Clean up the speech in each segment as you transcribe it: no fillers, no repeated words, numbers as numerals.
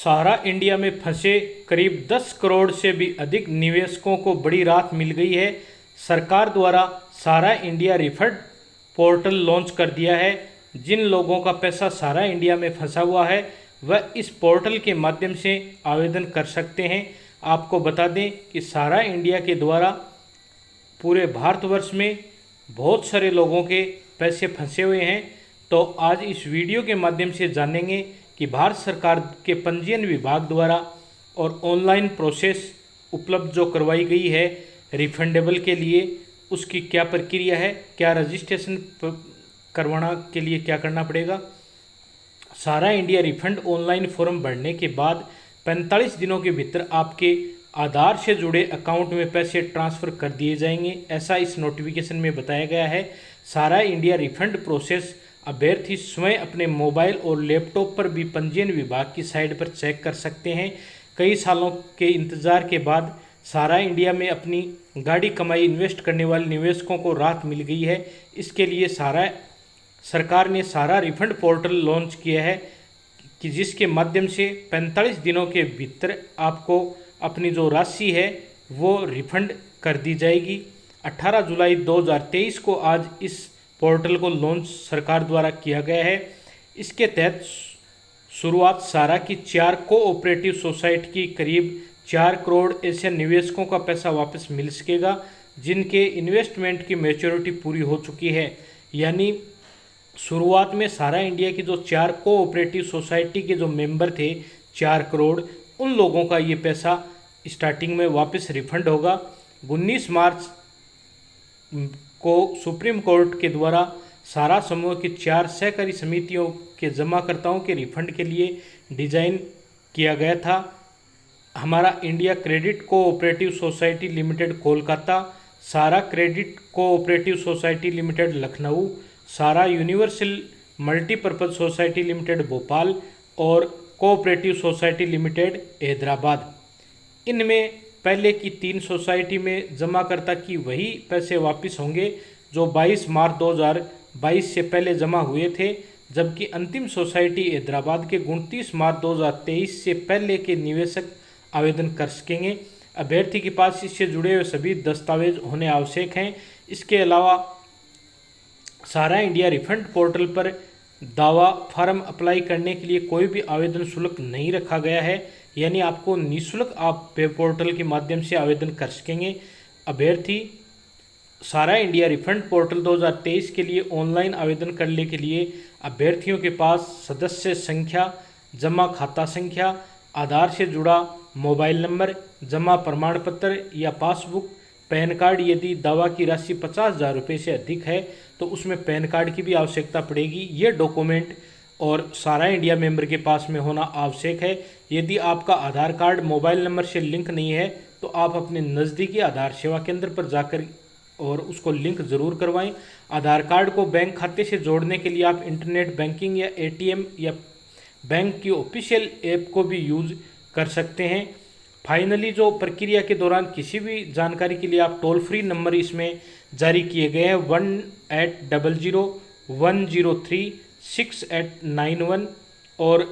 सारा इंडिया में फंसे करीब 10 करोड़ से भी अधिक निवेशकों को बड़ी राहत मिल गई है। सरकार द्वारा सारा इंडिया रिफंड पोर्टल लॉन्च कर दिया है। जिन लोगों का पैसा सारा इंडिया में फंसा हुआ है वह इस पोर्टल के माध्यम से आवेदन कर सकते हैं। आपको बता दें कि सारा इंडिया के द्वारा पूरे भारतवर्ष में बहुत सारे लोगों के पैसे फंसे हुए हैं। तो आज इस वीडियो के माध्यम से जानेंगे कि भारत सरकार के पंजीयन विभाग द्वारा और ऑनलाइन प्रोसेस उपलब्ध जो करवाई गई है रिफंडेबल के लिए, उसकी क्या प्रक्रिया है, क्या रजिस्ट्रेशन करवाना के लिए क्या करना पड़ेगा। सारा इंडिया रिफंड ऑनलाइन फॉर्म भरने के बाद 45 दिनों के भीतर आपके आधार से जुड़े अकाउंट में पैसे ट्रांसफ़र कर दिए जाएंगे, ऐसा इस नोटिफिकेशन में बताया गया है। सारा इंडिया रिफंड प्रोसेस अभ्यर्थी स्वयं अपने मोबाइल और लैपटॉप पर भी पंजीयन विभाग की साइट पर चेक कर सकते हैं। कई सालों के इंतज़ार के बाद सारा इंडिया में अपनी गाढ़ी कमाई इन्वेस्ट करने वाले निवेशकों को राहत मिल गई है। इसके लिए सरकार ने सारा रिफंड पोर्टल लॉन्च किया है कि जिसके माध्यम से 45 दिनों के भीतर आपको अपनी जो राशि है वो रिफंड कर दी जाएगी। 18 जुलाई 2023 को आज इस पोर्टल को लॉन्च सरकार द्वारा किया गया है। इसके तहत शुरुआत सारा की 4 कोऑपरेटिव सोसाइटी की करीब 4 करोड़ ऐसे निवेशकों का पैसा वापस मिल सकेगा जिनके इन्वेस्टमेंट की मैच्योरिटी पूरी हो चुकी है। यानी शुरुआत में सारा इंडिया की जो 4 कोऑपरेटिव सोसाइटी के जो मेंबर थे 4 करोड़, उन लोगों का ये पैसा स्टार्टिंग में वापस रिफंड होगा। 19 मार्च को सुप्रीम कोर्ट के द्वारा सारा समूह की 4 सहकारी समितियों के जमाकर्ताओं के रिफंड के लिए डिज़ाइन किया गया था। हमारा India credit cooperative society limited Kolkata, Sahara credit cooperative society limited Lucknow, Sahara universal multipurpose society limited Bhopal और कोऑपरेटिव सोसाइटी लिमिटेड हैदराबाद। इनमें पहले की 3 सोसाइटी में जमाकर्ता की वही पैसे वापस होंगे जो 22 मार्च 2022 से पहले जमा हुए थे, जबकि अंतिम सोसाइटी हैदराबाद के 29 मार्च 2023 से पहले के निवेशक आवेदन कर सकेंगे। अभ्यर्थी के पास इससे जुड़े हुए सभी दस्तावेज होने आवश्यक हैं। इसके अलावा सारा इंडिया रिफंड पोर्टल पर दावा फार्म अप्लाई करने के लिए कोई भी आवेदन शुल्क नहीं रखा गया है, यानी आपको निःशुल्क आप वेब पोर्टल के माध्यम से आवेदन कर सकेंगे। अभ्यर्थी सारा इंडिया रिफंड पोर्टल 2023 के लिए ऑनलाइन आवेदन करने के लिए अभ्यर्थियों के पास सदस्य संख्या, जमा खाता संख्या, आधार से जुड़ा मोबाइल नंबर, जमा प्रमाण पत्र या पासबुक, पैन कार्ड, यदि दावा की राशि 50,000 रुपये से अधिक है तो उसमें पैन कार्ड की भी आवश्यकता पड़ेगी। ये डॉक्यूमेंट और सारा इंडिया मेंबर के पास में होना आवश्यक है। यदि आपका आधार कार्ड मोबाइल नंबर से लिंक नहीं है तो आप अपने नज़दीकी आधार सेवा केंद्र पर जाकर और उसको लिंक ज़रूर करवाएं। आधार कार्ड को बैंक खाते से जोड़ने के लिए आप इंटरनेट बैंकिंग या एटीएम या बैंक की ऑफिशियल ऐप को भी यूज़ कर सकते हैं। फाइनली जो प्रक्रिया के दौरान किसी भी जानकारी के लिए आप टोल फ्री नंबर इसमें जारी किए गए हैं 1800-103-6891 और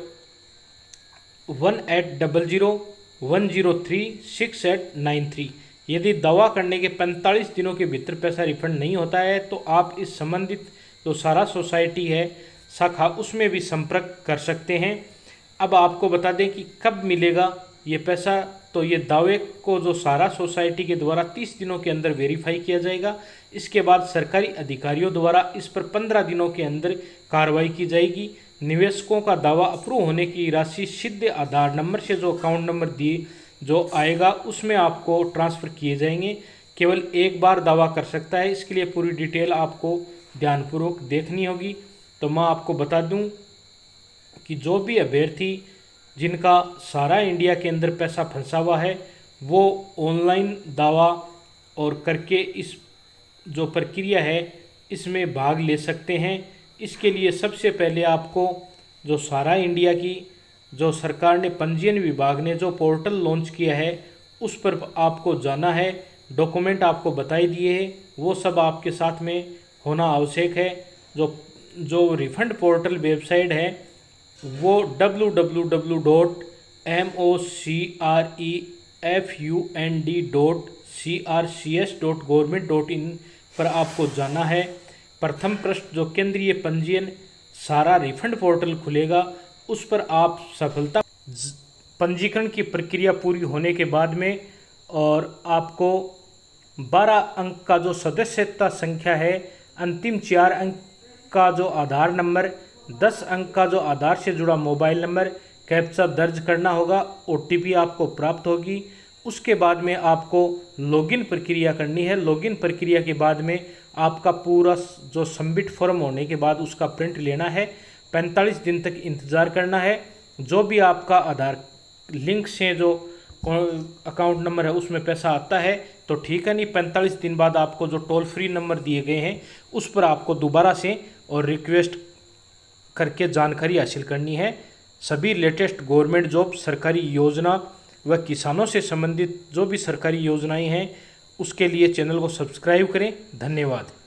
1800-103-6893। यदि दावा करने के 45 दिनों के भीतर पैसा रिफंड नहीं होता है तो आप इस संबंधित जो सारा सोसाइटी है शाखा उसमें भी संपर्क कर सकते हैं। अब आपको बता दें कि कब मिलेगा ये पैसा। तो ये दावे को जो सारा सोसाइटी के द्वारा 30 दिनों के अंदर वेरीफाई किया जाएगा। इसके बाद सरकारी अधिकारियों द्वारा इस पर 15 दिनों के अंदर कार्रवाई की जाएगी। निवेशकों का दावा अप्रूव होने की राशि सीधे आधार नंबर से जो अकाउंट नंबर दिए जो आएगा उसमें आपको ट्रांसफ़र किए जाएंगे। केवल एक बार दावा कर सकता है, इसके लिए पूरी डिटेल आपको ध्यानपूर्वक देखनी होगी। तो मैं आपको बता दूं कि जो भी अभ्यर्थी जिनका सारा इंडिया के अंदर पैसा फंसा हुआ है वो ऑनलाइन दावा और करके इस जो प्रक्रिया है इसमें भाग ले सकते हैं। इसके लिए सबसे पहले आपको जो सारा इंडिया की जो सरकार ने पंजीयन विभाग ने जो पोर्टल लॉन्च किया है उस पर आपको जाना है। डॉक्यूमेंट आपको बताई दिए हैं वो सब आपके साथ में होना आवश्यक है। जो रिफंड पोर्टल वेबसाइट है वो www.pfrm.gov mocrefund.crcs.government.in पर आपको जाना है। प्रथम पृष्ठ जो केंद्रीय पंजीयन सारा रिफंड पोर्टल खुलेगा, उस पर आप सफलता पंजीकरण की प्रक्रिया पूरी होने के बाद में और आपको 12 अंक का जो सदस्यता संख्या है, अंतिम 4 अंक का जो आधार नंबर, 10 अंक का जो आधार से जुड़ा मोबाइल नंबर, कैप्चा दर्ज करना होगा। OTP आपको प्राप्त होगी। उसके बाद में आपको लॉगिन प्रक्रिया करनी है। लॉगिन प्रक्रिया के बाद में आपका पूरा जो सबमिट फॉर्म होने के बाद उसका प्रिंट लेना है। 45 दिन तक इंतज़ार करना है। जो भी आपका आधार लिंक से जो अकाउंट नंबर है उसमें पैसा आता है तो ठीक है, नहीं 45 दिन बाद आपको जो टोल फ्री नंबर दिए गए हैं उस पर आपको दोबारा से और रिक्वेस्ट करके जानकारी हासिल करनी है। सभी लेटेस्ट गवर्नमेंट जॉब, सरकारी योजना व किसानों से संबंधित जो भी सरकारी योजनाएं हैं उसके लिए चैनल को सब्सक्राइब करें। धन्यवाद।